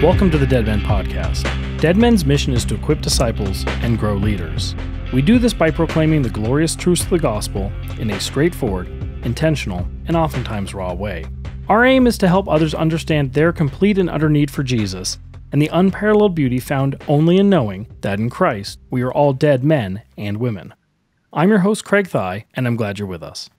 Welcome to the Dead Men Podcast. Dead Men's mission is to equip disciples and grow leaders. We do this by proclaiming the glorious truths of the gospel in a straightforward, intentional, and oftentimes raw way. Our aim is to help others understand their complete and utter need for Jesus and the unparalleled beauty found only in knowing that in Christ we are all dead men and women. I'm your host, Craig Thigh, and I'm glad you're with us.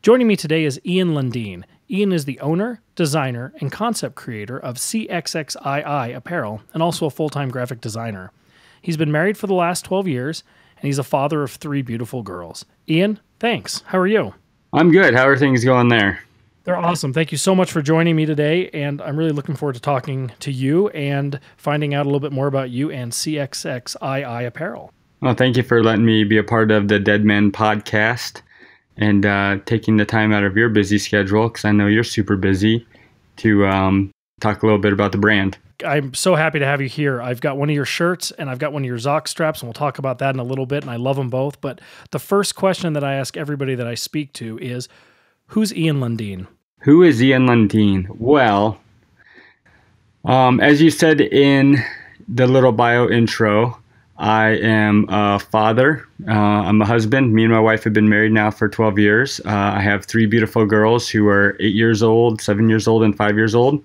Joining me today is Ian Lundin. Ian is the owner, designer, and concept creator of CXXII Apparel and also a full-time graphic designer. He's been married for the last 12 years, and he's a father of 3 beautiful girls. Ian, thanks. How are you? I'm good. How are things going there? They're awesome. Thank you so much for joining me today, and I'm really looking forward to talking to you and finding out a little bit more about you and CXXII Apparel. Well, thank you for letting me be a part of the Dead Men Podcast and taking the time out of your busy schedule, because I know you're super busy, to talk a little bit about the brand. I'm so happy to have you here. I've got one of your shirts and I've got one of your Zoc straps, and we'll talk about that in a little bit, and I love them both. But the first question that I ask everybody that I speak to is, who's Ian Lundin? Who is Ian Lundin? Well, as you said in the little bio intro, I am a father. I'm a husband. Me and my wife have been married now for 12 years. I have 3 beautiful girls who are 8 years old, 7 years old, and 5 years old.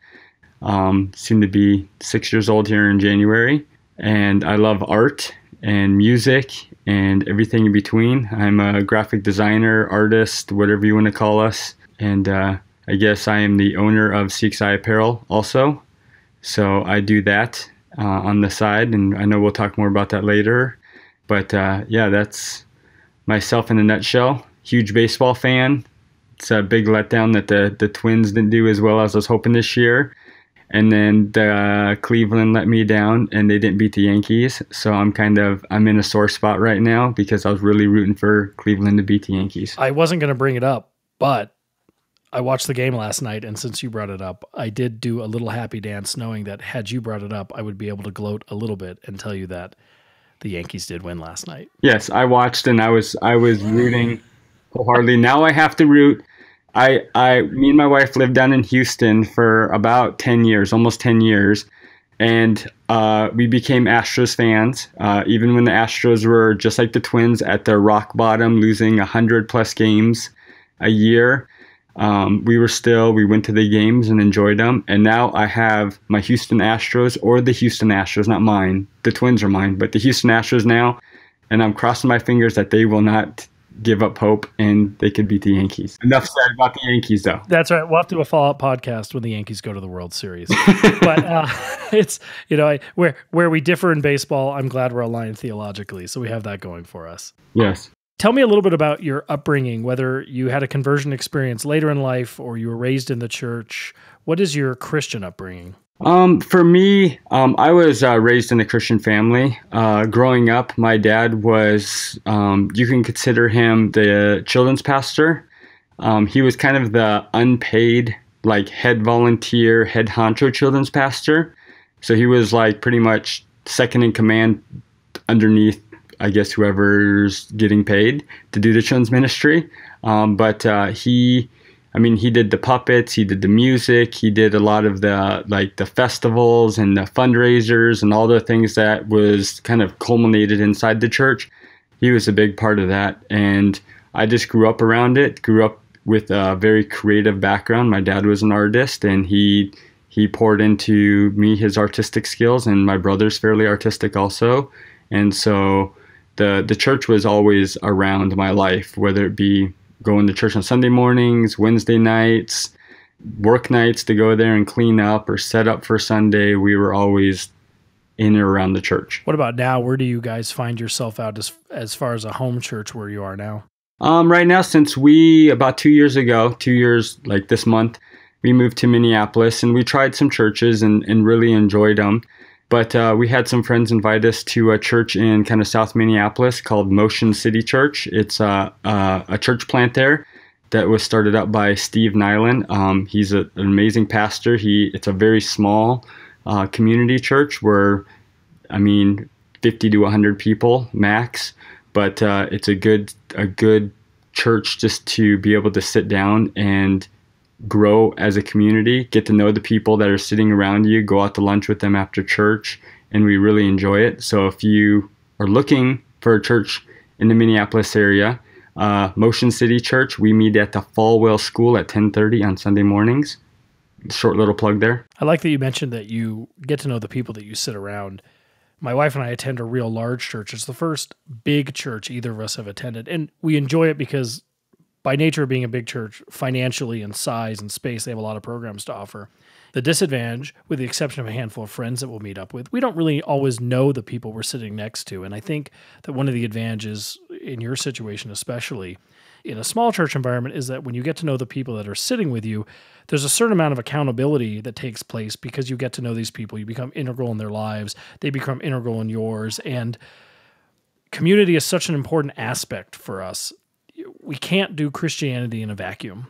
Soon to be 6 years old here in January. And I love art and music and everything in between. I'm a graphic designer, artist, whatever you want to call us. And I guess I am the owner of CXXII Apparel also. So I do that on the side, and I know we'll talk more about that later. But yeah, that's myself in a nutshell. Huge baseball fan. It's a big letdown that the Twins didn't do as well as I was hoping this year. And then the Cleveland let me down, and they didn't beat the Yankees. So I'm in a sore spot right now because I was really rooting for Cleveland to beat the Yankees. I wasn't going to bring it up, but I watched the game last night, and since you brought it up, I did do a little happy dance knowing that had you brought it up, I would be able to gloat a little bit and tell you that the Yankees did win last night. Yes, I watched, and I was rooting wholeheartedly. Now I have to root. Me and my wife lived down in Houston for about 10 years, almost 10 years, and we became Astros fans. Even when the Astros were just like the Twins at their rock bottom, losing 100+ games a year. We went to the games and enjoyed them. And now I have my Houston Astros, or the Houston Astros, not mine. The Twins are mine, but the Houston Astros now. And I'm crossing my fingers that they will not give up hope and they could beat the Yankees. Enough said about the Yankees, though. That's right. We'll have to do a follow-up podcast when the Yankees go to the World Series. But it's, where we differ in baseball, I'm glad we're aligned theologically. So we have that going for us. Yes. Tell me a little bit about your upbringing, whether you had a conversion experience later in life or you were raised in the church. What is your Christian upbringing? For me, I was raised in a Christian family. Growing up, my dad was, you can consider him the children's pastor. He was kind of the unpaid, head volunteer, head honcho children's pastor. So he was pretty much second in command underneath, I guess, whoever's getting paid to do the children's ministry. But he did the puppets, he did the music, he did a lot of the festivals and the fundraisers and all the things that was kind of culminated inside the church. He was a big part of that. And I just grew up around it, grew up with a very creative background. My dad was an artist, and he poured into me his artistic skills, and my brother's fairly artistic also. And so the church was always around my life, whether it be going to church on Sunday mornings, Wednesday nights, work nights to go there and clean up or set up for Sunday. We were always in or around the church. What about now? Where do you guys find yourself out as far as a home church where you are now? Right now, since about 2 years ago, 2 years this month, we moved to Minneapolis, and we tried some churches and really enjoyed them. But we had some friends invite us to a church in kind of South Minneapolis called Motion City Church. It's a church plant there that was started up by Steve Nyland. He's an amazing pastor. It's a very small community church where, 50 to 100 people max. But it's a good church just to be able to sit down and grow as a community, get to know the people that are sitting around you, go out to lunch with them after church, and we really enjoy it. So if you are looking for a church in the Minneapolis area, Motion City Church, we meet at the Falwell School at 10:30 on Sunday mornings. Short little plug there. I like that you mentioned that you get to know the people that you sit around. My wife and I attend a real large church. It's the first big church either of us have attended, and we enjoy it because by nature of being a big church, financially and size and space, they have a lot of programs to offer. The disadvantage, with the exception of a handful of friends that we'll meet up with, we don't really always know the people we're sitting next to. And I think that one of the advantages in your situation, especially in a small church environment, is that when you get to know the people that are sitting with you, there's a certain amount of accountability that takes place because you get to know these people. You become integral in their lives. They become integral in yours. And community is such an important aspect for us. We can't do Christianity in a vacuum.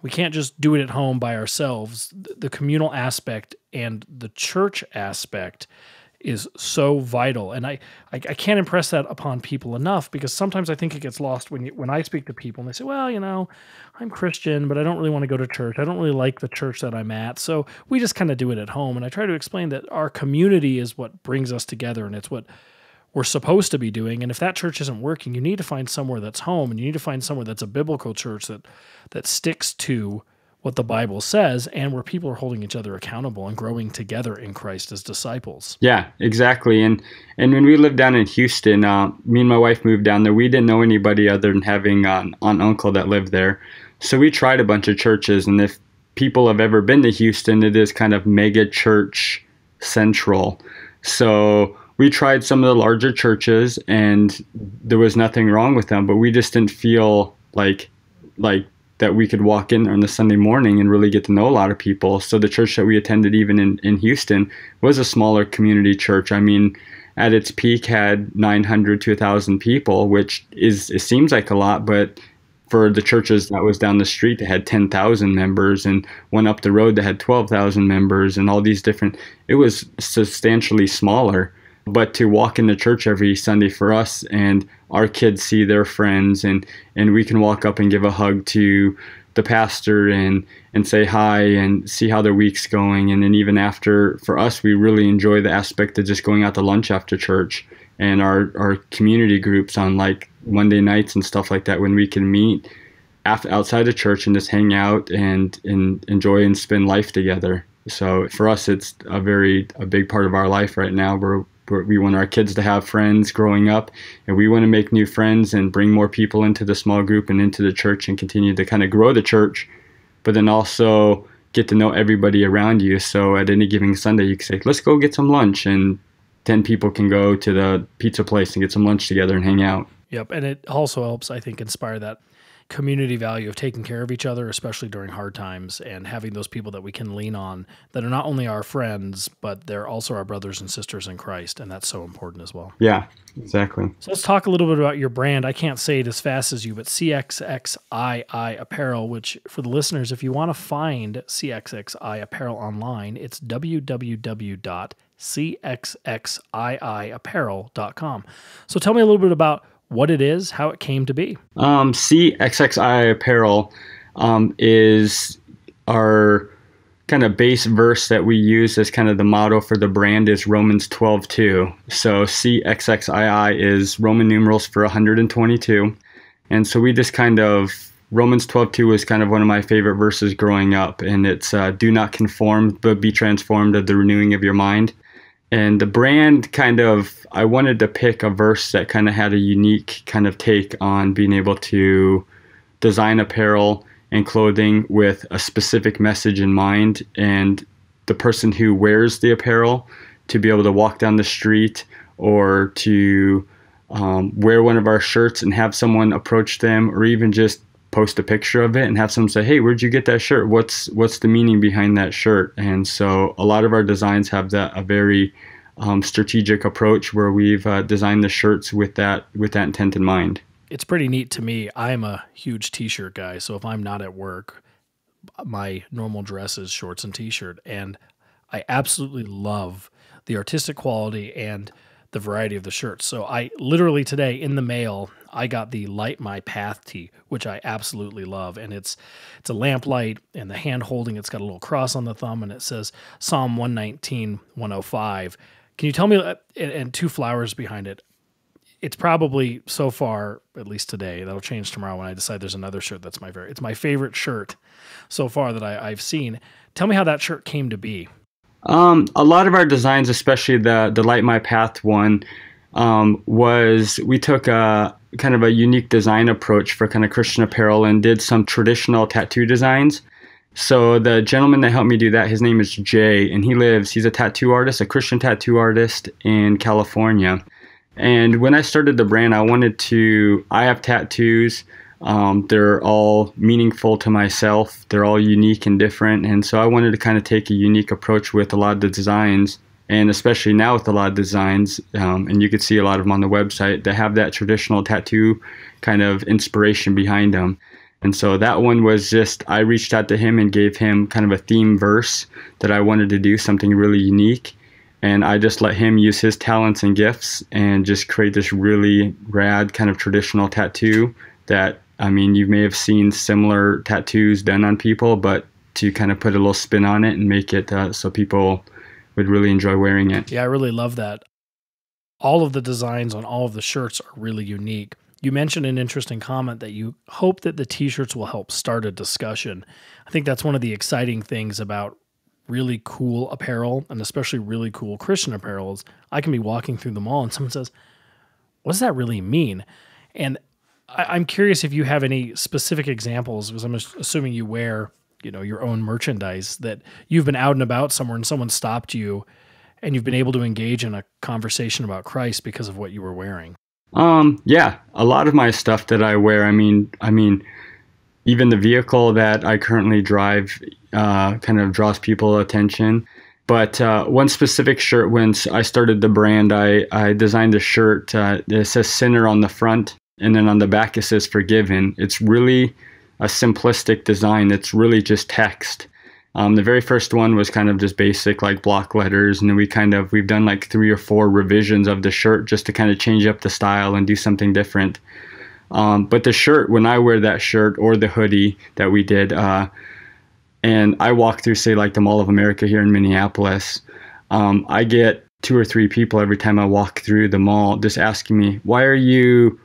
We can't just do it at home by ourselves. The communal aspect and the church aspect is so vital. And I can't impress that upon people enough, because sometimes I think it gets lost when I speak to people and they say, well, I'm Christian, but I don't really want to go to church. I don't really like the church that I'm at. So we just kind of do it at home. And I try to explain that our community is what brings us together, and it's what we're supposed to be doing. And if that church isn't working, you need to find somewhere that's home, and you need to find somewhere that's a biblical church that sticks to what the Bible says, and where people are holding each other accountable and growing together in Christ as disciples. Yeah, exactly. And when we lived down in Houston, me and my wife moved down there. We didn't know anybody other than having an uncle that lived there. So we tried a bunch of churches, and if people have ever been to Houston, it is kind of mega church central. So we tried some of the larger churches, and there was nothing wrong with them, but we just didn't feel like that we could walk in on the Sunday morning and really get to know a lot of people. So the church that we attended, even in Houston, was a smaller community church. I mean, at its peak had 900 to 1,000 people, which it seems like a lot, but for the churches that was down the street that had 10,000 members, and one up the road that had 12,000 members, and all these different, it was substantially smaller. But to walk into church every Sunday for us, and our kids see their friends, and we can walk up and give a hug to the pastor and say hi and see how their week's going. And then even after, for us, we really enjoy the aspect of just going out to lunch after church, and our community groups on like Monday nights and stuff like that, when we can meet outside of church and just hang out and enjoy and spend life together. So for us, it's a big part of our life right now. We want our kids to have friends growing up, and we want to make new friends and bring more people into the small group and into the church and continue to kind of grow the church, but then also get to know everybody around you. So at any given Sunday, you can say, let's go get some lunch, and 10 people can go to the pizza place and get some lunch together and hang out. Yep. And it also helps, I think, inspire that community value of taking care of each other, especially during hard times, and having those people that we can lean on that are not only our friends, but they're also our brothers and sisters in Christ. And that's so important as well. Yeah, exactly. So let's talk a little bit about your brand. I can't say it as fast as you, but CXXII Apparel, which for the listeners, if you want to find CXXI Apparel online, it's www.cxxiapparel.com. So tell me a little bit about what it is, how it came to be. CXXI Apparel is our kind of base verse that we use as kind of the motto for the brand is Romans 12:2. So CXXII is Roman numerals for 122. And so we just kind of, Romans 12:2 was kind of one of my favorite verses growing up. And it's do not conform, but be transformed of the renewing of your mind. And the brand I wanted to pick a verse that kind of had a unique kind of take on being able to design apparel and clothing with a specific message in mind, and the person who wears the apparel to be able to walk down the street or to wear one of our shirts and have someone approach them, or even just post a picture of it and have someone say, hey, where'd you get that shirt? What's the meaning behind that shirt? And so a lot of our designs have a very strategic approach where we've designed the shirts with that intent in mind. It's pretty neat to me. I'm a huge t-shirt guy, so if I'm not at work, my normal dress is shorts and t-shirt, and I absolutely love the artistic quality and the variety of the shirts. So I literally today in the mail, I got the Light My Path tee, which I absolutely love. And it's a lamplight, and the hand holding, it's got a little cross on the thumb, and it says Psalm 119, 105. Can you tell me, and two flowers behind it, it's probably so far, at least today, that'll change tomorrow when I decide there's another shirt that's it's my favorite shirt so far that I've seen. Tell me how that shirt came to be. A lot of our designs, especially the Light My Path one, was we took a kind of a unique design approach for kind of Christian apparel and did some traditional tattoo designs. So the gentleman that helped me do that, his name is Jay, and he's a tattoo artist, a Christian tattoo artist in California. And when I started the brand, I have tattoos. They're all meaningful to myself. They're all unique and different. And so I wanted to kind of take a unique approach with a lot of the designs, and especially now with a lot of designs, and you could see a lot of them on the website that have that traditional tattoo kind of inspiration behind them. And so that one was just, I reached out to him and gave him kind of a theme verse that I wanted to do something really unique. And I just let him use his talents and gifts and just create this really rad kind of traditional tattoo that, I mean, you may have seen similar tattoos done on people, but to kind of put a little spin on it and make it so people would really enjoy wearing it. Yeah, I really love that. All of the designs on all of the shirts are really unique. You mentioned an interesting comment that you hope that the t-shirts will help start a discussion. I think that's one of the exciting things about really cool apparel, and especially really cool Christian apparel, is I can be walking through the mall and someone says, what does that really mean? And I'm curious if you have any specific examples, because I'm assuming you wear, your own merchandise, that you've been out and about somewhere and someone stopped you and you've been able to engage in a conversation about Christ because of what you were wearing. Yeah, a lot of my stuff that I wear, I mean, even the vehicle that I currently drive kind of draws people attention. But one specific shirt, when I started the brand, I designed a shirt that says sinner on the front, and then on the back it says forgiven. It's really a simplistic design. It's really just text. The very first one was kind of just basic, like block letters, and then we've done like 3 or 4 revisions of the shirt just to kind of change up the style and do something different. But the shirt, when I wear that shirt or the hoodie that we did, and I walk through, say, like the Mall of America here in Minneapolis, I get 2 or 3 people every time I walk through the mall just asking me, why are you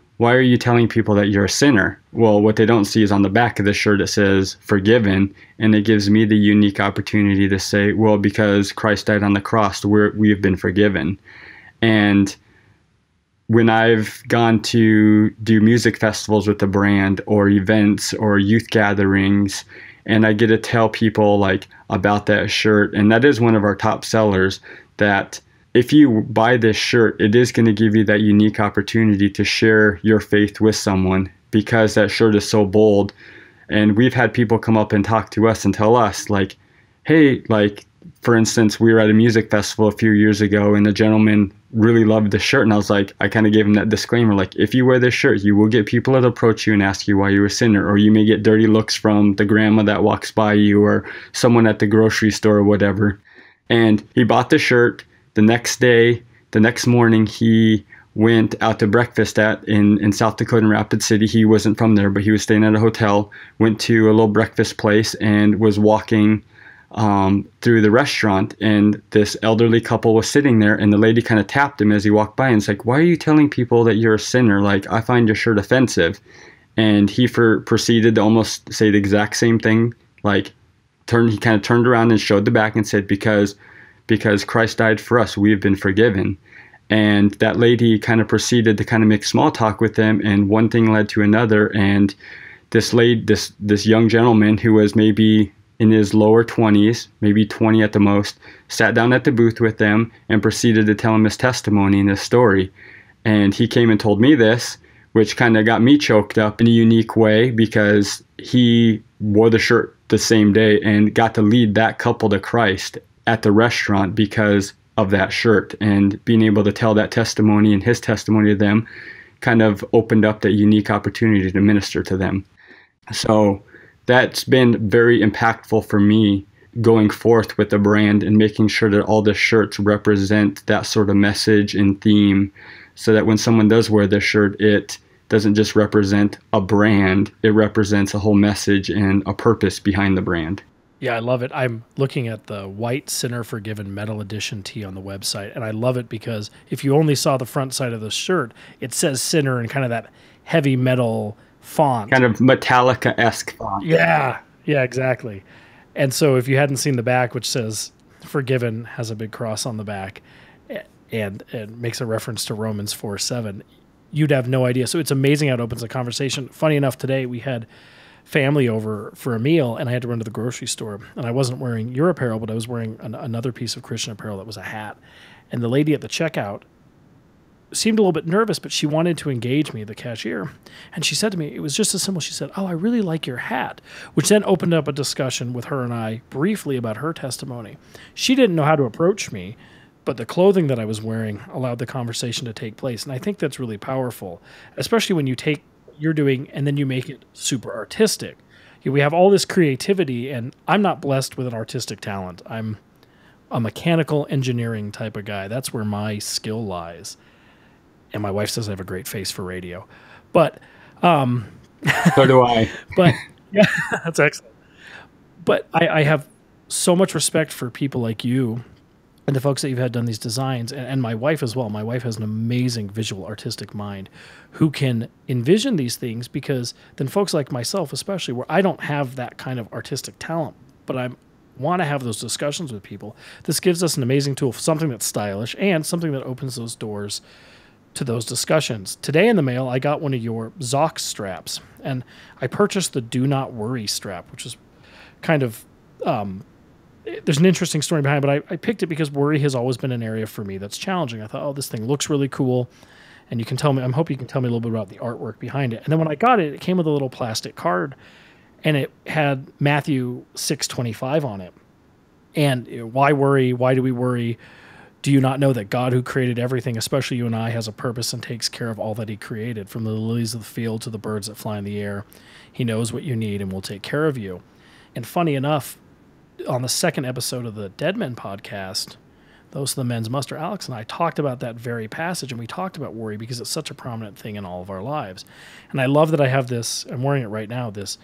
telling people that you're a sinner? Well, what they don't see is on the back of the shirt it says forgiven, and it gives me the unique opportunity to say, well, because Christ died on the cross, we have been forgiven. And when I've gone to do music festivals with the brand or events or youth gatherings, and I get to tell people like about that shirt, and that is one of our top sellers, that if you buy this shirt, it is going to give you that unique opportunity to share your faith with someone, because that shirt is so bold. And we've had people come up and talk to us and tell us like, hey, like, for instance, we were at a music festival a few years ago and the gentleman really loved the shirt. And I was like, I kind of gave him that disclaimer, like, if you wear this shirt, you will get people that approach you and ask you why you're a sinner, or you may get dirty looks from the grandma that walks by you or someone at the grocery store or whatever. And he bought the shirt. The next morning, he went out to breakfast in South Dakota, in Rapid City. He wasn't from there, but he was staying at a hotel, went to a little breakfast place and was walking through the restaurant, and this elderly couple was sitting there, and the lady kind of tapped him as he walked by and it's like, why are you telling people that you're a sinner? Like, I find your shirt offensive. And he proceeded to almost say the exact same thing. Like, he kind of turned around and showed the back and said, because Christ died for us, we have been forgiven. And that lady kind of proceeded to kind of make small talk with them, and one thing led to another. And this young gentleman who was maybe in his lower 20s, maybe 20 at the most, sat down at the booth with them and proceeded to tell him his testimony and his story. And he came and told me this, which kind of got me choked up in a unique way, because he wore the shirt the same day and got to lead that couple to Christ at the restaurant because of that shirt. And being able to tell that testimony and his testimony to them kind of opened up that unique opportunity to minister to them. So that's been very impactful for me going forth with the brand and making sure that all the shirts represent that sort of message and theme, so that when someone does wear this shirt, it doesn't just represent a brand, it represents a whole message and a purpose behind the brand. Yeah, I love it. I'm looking at the white Sinner Forgiven metal edition tee on the website, and I love it because if you only saw the front side of the shirt, it says Sinner in kind of that heavy metal font. Kind of Metallica-esque font. Yeah, exactly. And so if you hadn't seen the back, which says Forgiven, has a big cross on the back, and it makes a reference to Romans 4:7, you'd have no idea. So it's amazing how it opens a conversation. Funny enough, today we had family over for a meal, and I had to run to the grocery store, and I wasn't wearing your apparel, but I was wearing another piece of Christian apparel that was a hat. And the lady at the checkout seemed a little bit nervous, but she wanted to engage me, the cashier. And she said to me, it was just as simple. She said, "Oh, I really like your hat," which then opened up a discussion with her and I briefly about her testimony. She didn't know how to approach me, but the clothing that I was wearing allowed the conversation to take place. And I think that's really powerful, especially when you take what you're doing and then you make it super artistic. We have all this creativity, and I'm not blessed with an artistic talent. I'm a mechanical engineering type of guy. That's where my skill lies. And my wife says I have a great face for radio. But so do I. But yeah, that's excellent. But I have so much respect for people like you and the folks that you've had done these designs, and my wife as well. My wife has an amazing visual artistic mind who can envision these things, because then folks like myself, especially, where I don't have that kind of artistic talent, but I want to have those discussions with people. This gives us an amazing tool, something that's stylish and something that opens those doors to those discussions. Today in the mail, I got one of your Zox straps, and I purchased the Do Not Worry strap, which is kind of, there's an interesting story behind it, but I picked it because worry has always been an area for me that's challenging. I thought, oh, this thing looks really cool, and you can tell me, I'm hoping you can tell me a little bit about the artwork behind it. And then when I got it, it came with a little plastic card, and it had Matthew 6:25 on it. And why worry? Why do we worry? Do you not know that God, who created everything, especially you and I, has a purpose and takes care of all that he created, from the lilies of the field to the birds that fly in the air? He knows what you need and will take care of you. And funny enough, on the second episode of the Dead Men podcast, Those are the Men's Muster, Alex and I talked about that very passage, and we talked about worry because it's such a prominent thing in all of our lives. And I love that I have this, I'm wearing it right now, this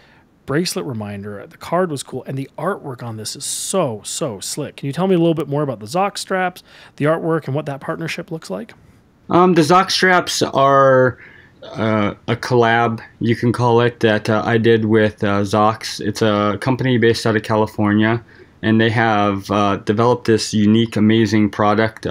bracelet reminder. The card was cool, and the artwork on this is so slick. Can you tell me a little bit more about the Zox straps, the artwork, and what that partnership looks like? The Zox straps are a collab, you can call it, that I did with Zox. It's a company based out of California, and they have developed this unique, amazing product.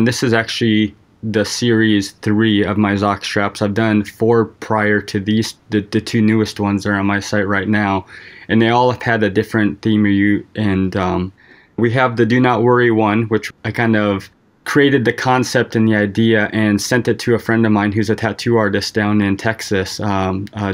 This is actually the series 3 of my Zox straps. I've done 4 prior to these, the 2 newest ones that are on my site right now, and they all have had a different theme. We have the Do Not Worry one, which I kind of created the concept and the idea and sent it to a friend of mine who's a tattoo artist down in Texas,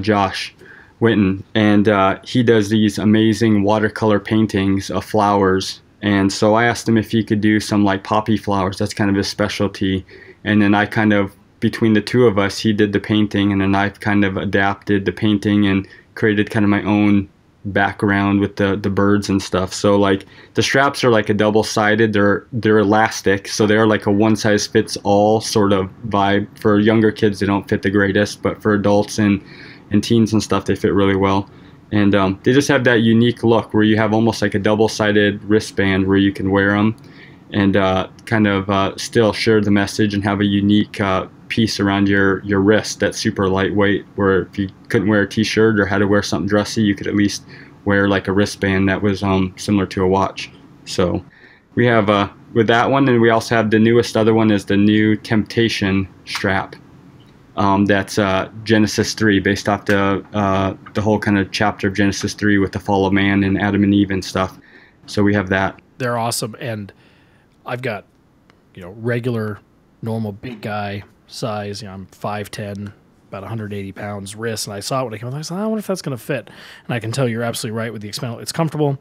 Josh Witten, and he does these amazing watercolor paintings of flowers. And so I asked him if he could do some like poppy flowers. That's kind of his specialty. And then I kind of, between the two of us, he did the painting, and then I kind of adapted the painting and created kind of my own background with the birds and stuff. So like the straps are like a double-sided, they're elastic, so they're like a one-size-fits-all sort of vibe. For younger kids, they don't fit the greatest, but for adults and teens and stuff, they fit really well. And they just have that unique look where you have almost like a double-sided wristband where you can wear them and kind of still share the message and have a unique piece around your wrist that's super lightweight, where if you couldn't wear a t-shirt or had to wear something dressy, you could at least wear like a wristband that was similar to a watch. So we have with that one, and we also have the newest other one is the new Temptation strap. That's Genesis 3, based off the whole kind of chapter of Genesis 3 with the fall of man and Adam and Eve and stuff. So we have that. They're awesome, and I've got, regular, normal big guy size. I'm 5'10", about 180 pounds wrist, and I saw it when I came in. I said, I wonder if that's going to fit. And I can tell you're absolutely right with the expandable. It's comfortable,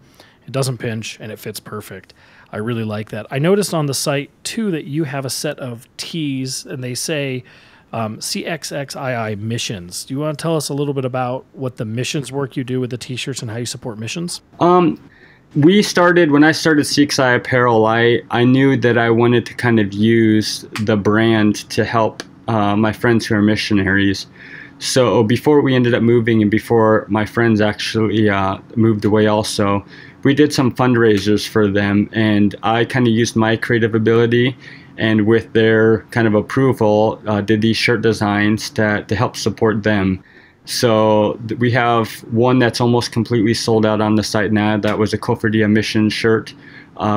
it doesn't pinch, and it fits perfect. I really like that. I noticed on the site, too, that you have a set of tees, and they say CXXII missions. Do you want to tell us a little bit about what the missions work you do with the t-shirts and how you support missions? We started, when I started CXXII Apparel, I knew that I wanted to kind of use the brand to help my friends who are missionaries. So before we ended up moving and before my friends actually moved away also, we did some fundraisers for them, and I kind of used my creative ability and with their kind of approval did these shirt designs to help support them. So we have one that's almost completely sold out on the site now. That was a Cofradia mission shirt.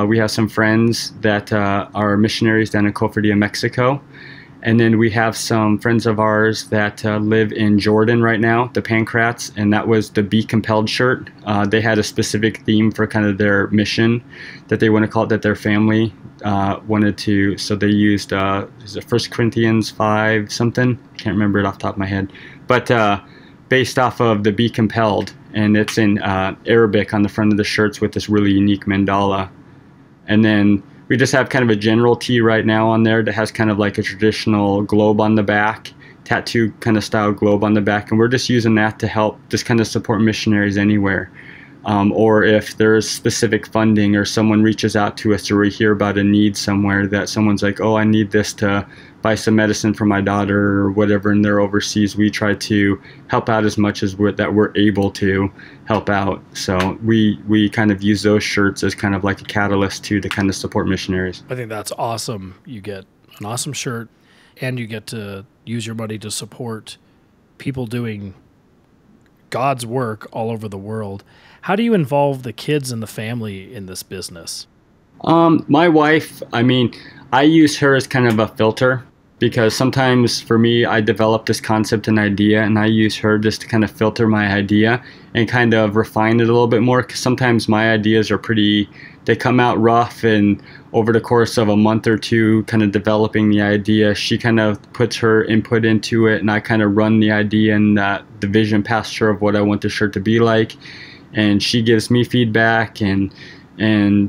We have some friends that are missionaries down in Cofradia, Mexico. And then we have some friends of ours that live in Jordan right now, the Pancrats, and that was the Be Compelled shirt. They had a specific theme for kind of their mission that they want to call it, that their family wanted to. So they used is it 1 Corinthians 5 something? Can't remember it off the top of my head. But based off of the Be Compelled, and it's in Arabic on the front of the shirts with this really unique mandala. And then we just have kind of a general tee right now on there that has kind of like a traditional globe on the back, tattoo kind of style globe on the back, and we're just using that to help just kind of support missionaries anywhere. Or if there's specific funding or someone reaches out to us or we hear about a need somewhere that someone's like, oh, I need this to buy some medicine for my daughter or whatever, and they're overseas, we try to help out as much as we're able to help out. So we kind of use those shirts as kind of like a catalyst to kind of support missionaries. I think that's awesome. You get an awesome shirt and you get to use your money to support people doing God's work all over the world. How do you involve the kids and the family in this business? My wife, I mean, I use her as kind of a filter, because sometimes for me, I develop this concept and idea, and I use her just to kind of filter my idea and kind of refine it a little bit more, because sometimes my ideas are they come out rough, and over the course of a month or two kind of developing the idea, she kind of puts her input into it, and I kind of run the idea and the vision past her of what I want the shirt to be like, and she gives me feedback, and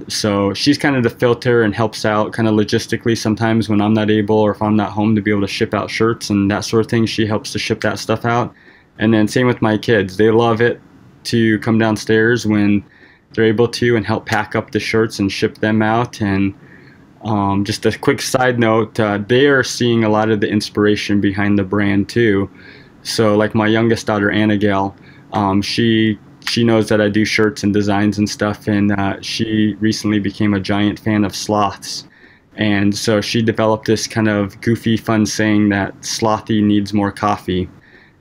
so she's kind of the filter and helps out kind of logistically sometimes when I'm not able, or if I'm not home to be able to ship out shirts and that sort of thing. She helps to ship that stuff out. And then same with my kids. They love it to come downstairs when they're able to and help pack up the shirts and ship them out. And just a quick side note, they are seeing a lot of the inspiration behind the brand too. So like my youngest daughter, Anna Gail, she knows that I do shirts and designs and stuff, and she recently became a giant fan of sloths. And so she developed this kind of goofy, fun saying that slothy needs more coffee.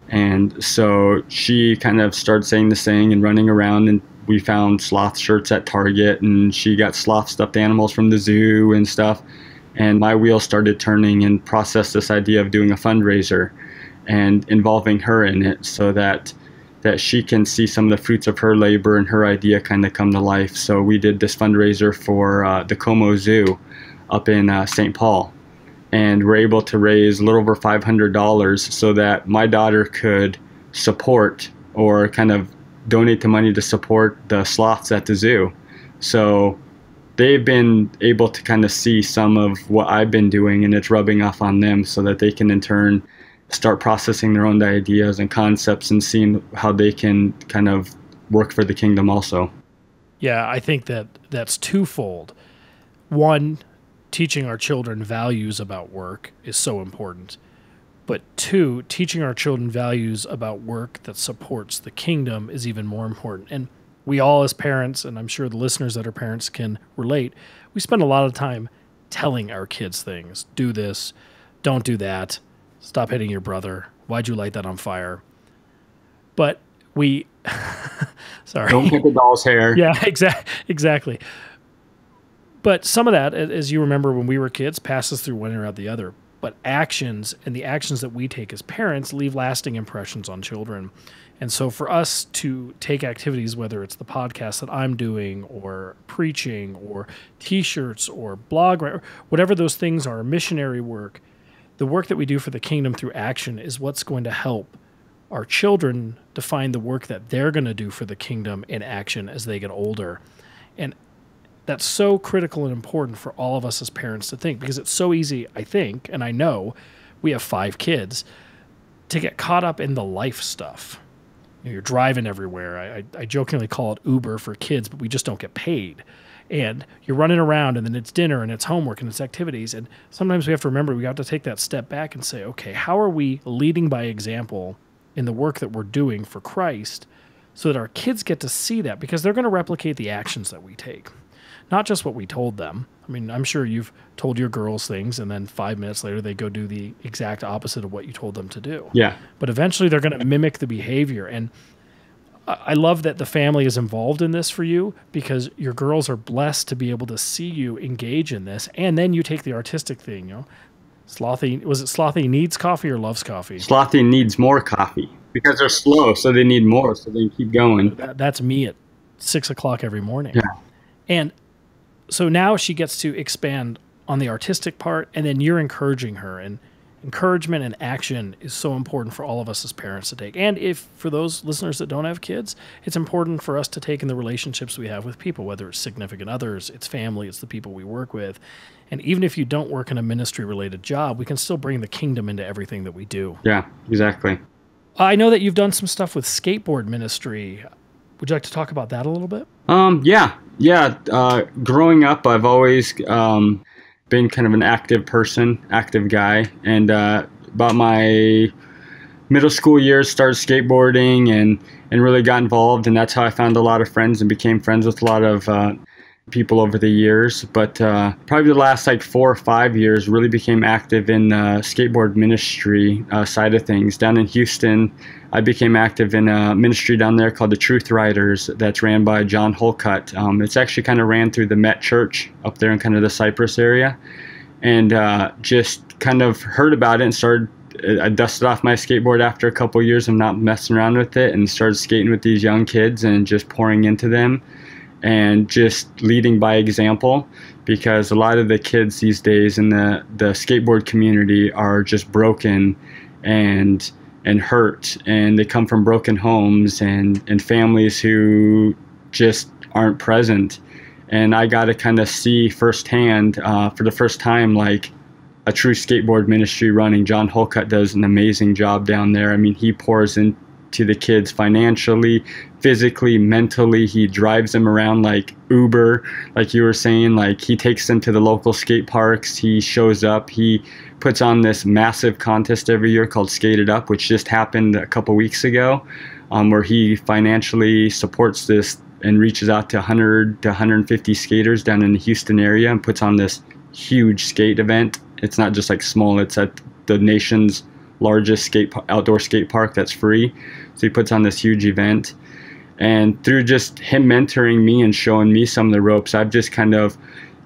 And so she kind of started saying the saying and running around, and we found sloth shirts at Target, and she got sloth stuffed animals from the zoo and stuff. And my wheels started turning and processed this idea of doing a fundraiser and involving her in it, so that she can see some of the fruits of her labor and her idea kind of come to life. So we did this fundraiser for the Como Zoo up in St. Paul, and we're able to raise a little over $500 so that my daughter could support or kind of donate the money to support the sloths at the zoo. So they've been able to kind of see some of what I've been doing, and it's rubbing off on them so that they can in turn start processing their own ideas and concepts and seeing how they can kind of work for the kingdom also. Yeah, I think that's twofold. One, teaching our children values about work is so important. But two, teaching our children values about work that supports the kingdom is even more important. And we all as parents, and I'm sure the listeners that are parents can relate, we spend a lot of time telling our kids things. Do this, don't do that. Stop hitting your brother. Why'd you light that on fire? But we, sorry. Don't hit the doll's hair. Yeah, exactly. But some of that, as you remember when we were kids, passes through one ear out the other. But actions and the actions that we take as parents leave lasting impressions on children. And so for us to take activities, whether it's the podcast that I'm doing or preaching or T-shirts or blog, whatever those things are, missionary work, the work that we do for the kingdom through action is what's going to help our children define the work that they're going to do for the kingdom in action as they get older. And that's so critical and important for all of us as parents to think, because it's so easy, I think, and I know we have 5 kids, to get caught up in the life stuff. You're driving everywhere. I jokingly call it Uber for kids, but we just don't get paid. And you're running around, and then it's dinner, and it's homework, and it's activities. And sometimes we have to remember we have to take that step back and say, okay, how are we leading by example in the work that we're doing for Christ so that our kids get to see that? Because they're going to replicate the actions that we take, not just what we told them. I mean, I'm sure you've told your girls things, and then 5 minutes later, they go do the exact opposite of what you told them to do. Yeah. But eventually, they're going to mimic the behavior. And I love that the family is involved in this for you, because your girls are blessed to be able to see you engage in this. And then you take the artistic thing, you know. Slothy needs coffee or loves coffee? Slothy needs more coffee because they're slow, so they need more, so they keep going. That's me at 6 o'clock every morning. Yeah. And so now she gets to expand on the artistic part, and then you're encouraging her. And encouragement and action is so important for all of us as parents to take. And if for those listeners that don't have kids, it's important for us to take in the relationships we have with people, whether it's significant others, it's family, it's the people we work with. And even if you don't work in a ministry-related job, we can still bring the kingdom into everything that we do. Yeah, exactly. I know that you've done some stuff with skateboard ministry. Would you like to talk about that a little bit? Yeah. Growing up, I've always been kind of an active person, active guy. And about my middle school years, started skateboarding and really got involved. And that's how I found a lot of friends and became friends with a lot of people over the years. But probably the last 4 or 5 years really became active in skateboard ministry side of things. Down in Houston, I became active in a ministry down there called the Truth Riders that's ran by John Holcutt. It's actually kind of ran through the Met Church up there in kind of the Cypress area. And just kind of heard about it and started. I dusted off my skateboard after a couple of years of not messing around with it and started skating with these young kids and just pouring into them and just leading by example, because a lot of the kids these days in the skateboard community are just broken and hurt, and they come from broken homes and families who just aren't present. And I got to kind of see firsthand for the first time a true skateboard ministry running. John Holcutt does an amazing job down there. I mean, he pours into the kids financially, physically, mentally. He drives them around like Uber, like you were saying. He takes them to the local skate parks. He shows up. He puts on this massive contest every year called Skate It Up, which just happened a couple weeks ago, where he financially supports this and reaches out to 100 to 150 skaters down in the Houston area and puts on this huge skate event. It's not just small, it's at the nation's largest outdoor skate park that's free. So he puts on this huge event. And through just him mentoring me and showing me some of the ropes, I've just kind of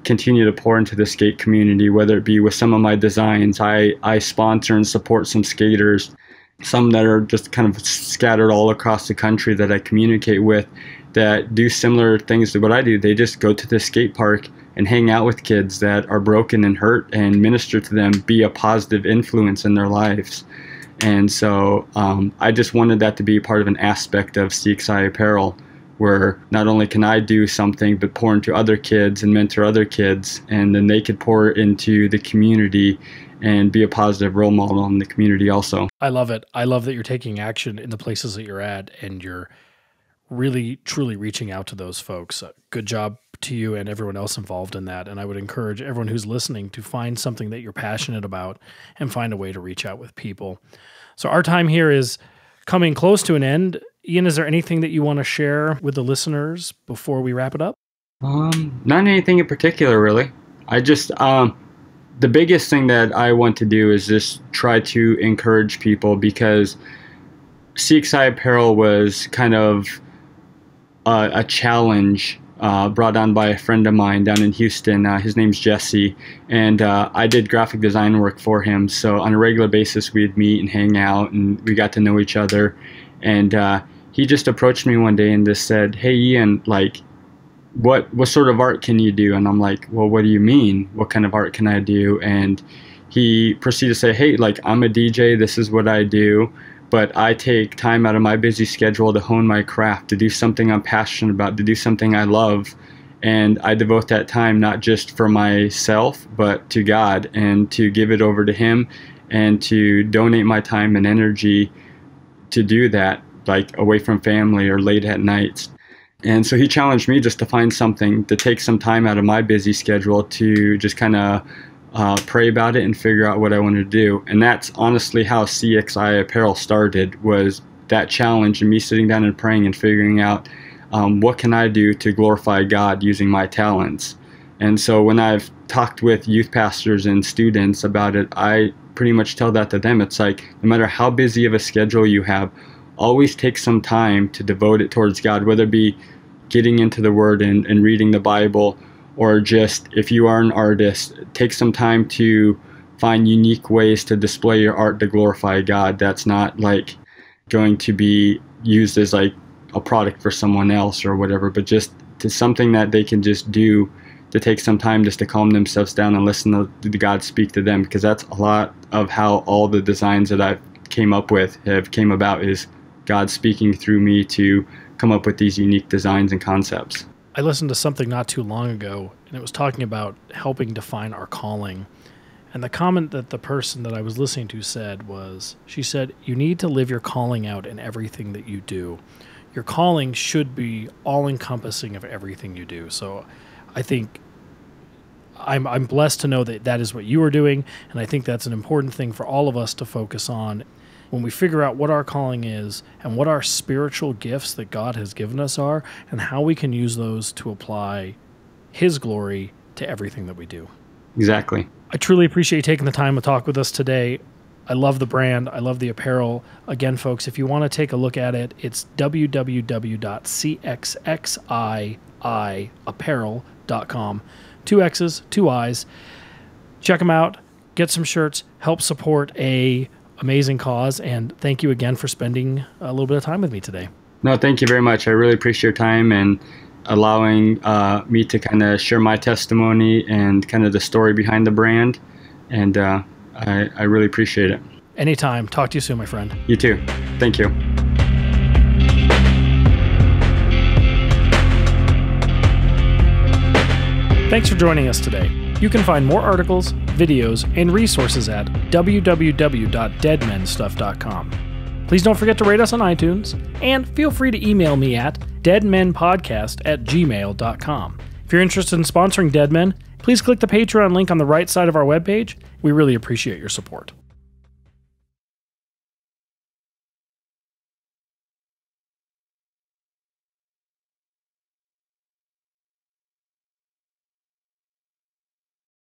continued to pour into the skate community, whether it be with some of my designs. I sponsor and support some skaters, some that are just kind of scattered all across the country that I communicate with that do similar things to what I do. They just go to the skate park and hang out with kids that are broken and hurt and minister to them, be a positive influence in their lives. And so I just wanted that to be part of an aspect of CXXII Apparel, where not only can I do something, but pour into other kids and mentor other kids, and then they could pour into the community and be a positive role model in the community also. I love it. I love that you're taking action in the places that you're at, and you're really, truly reaching out to those folks. Good job to you and everyone else involved in that. And I would encourage everyone who's listening to find something that you're passionate about and find a way to reach out with people. So our time here is coming close to an end. Ian, is there anything that you want to share with the listeners before we wrap it up? Not anything in particular, really. I just, the biggest thing that I want to do is just try to encourage people, because CXXII Apparel was kind of a challenge brought on by a friend of mine down in Houston. His name's Jesse, and I did graphic design work for him. So on a regular basis, we'd meet and hang out, and we got to know each other. And he just approached me one day and just said, "Hey, Ian, what sort of art can you do?" And I'm like, "Well, what do you mean? What kind of art can I do?" And he proceeded to say, "Hey, I'm a DJ. This is what I do. But I take time out of my busy schedule to hone my craft, to do something I'm passionate about, to do something I love. And I devote that time not just for myself, but to God, and to give it over to Him, and to donate my time and energy to do that, like away from family or late at nights. And so he challenged me just to find something to take some time out of my busy schedule to just kind of pray about it and figure out what I wanted to do. And that's honestly how CXXII Apparel started, was that challenge and me sitting down and praying and figuring out what can I do to glorify God using my talents. And so when I've talked with youth pastors and students about it, I pretty much tell that to them. It's like, no matter how busy of a schedule you have, always take some time to devote it towards God, whether it be getting into the Word and reading the Bible, or just, if you are an artist, take some time to find unique ways to display your art to glorify God. That's not like going to be used as like a product for someone else or whatever, but just to something that they can just do to take some time just to calm themselves down and listen to God speak to them, because that's a lot of how all the designs that I've came up with have came about, is God speaking through me to come up with these unique designs and concepts. I listened to something not too long ago, and it was talking about helping define our calling. And the comment that the person that I was listening to said was, she said, you need to live your calling out in everything that you do. Your calling should be all-encompassing of everything you do. So I think I'm blessed to know that that is what you are doing, and I think that's an important thing for all of us to focus on. When we figure out what our calling is and what our spiritual gifts that God has given us are, and how we can use those to apply His glory to everything that we do. Exactly. I truly appreciate you taking the time to talk with us today. I love the brand. I love the apparel. Again, folks, if you want to take a look at it, it's www.cxxiapparel.com. 2 X's, 2 I's. Check them out. Get some shirts. Help support a amazing cause. And thank you again for spending a little bit of time with me today. No, thank you very much. I really appreciate your time and allowing me to kind of share my testimony and kind of the story behind the brand. And I really appreciate it. Anytime. Talk to you soon, my friend. You too. Thank you. Thanks for joining us today. You can find more articles, videos, and resources at www.deadmenstuff.com. Please don't forget to rate us on iTunes, and feel free to email me at deadmenpodcast@gmail.com. If you're interested in sponsoring Dead Men, please click the Patreon link on the right side of our webpage. We really appreciate your support.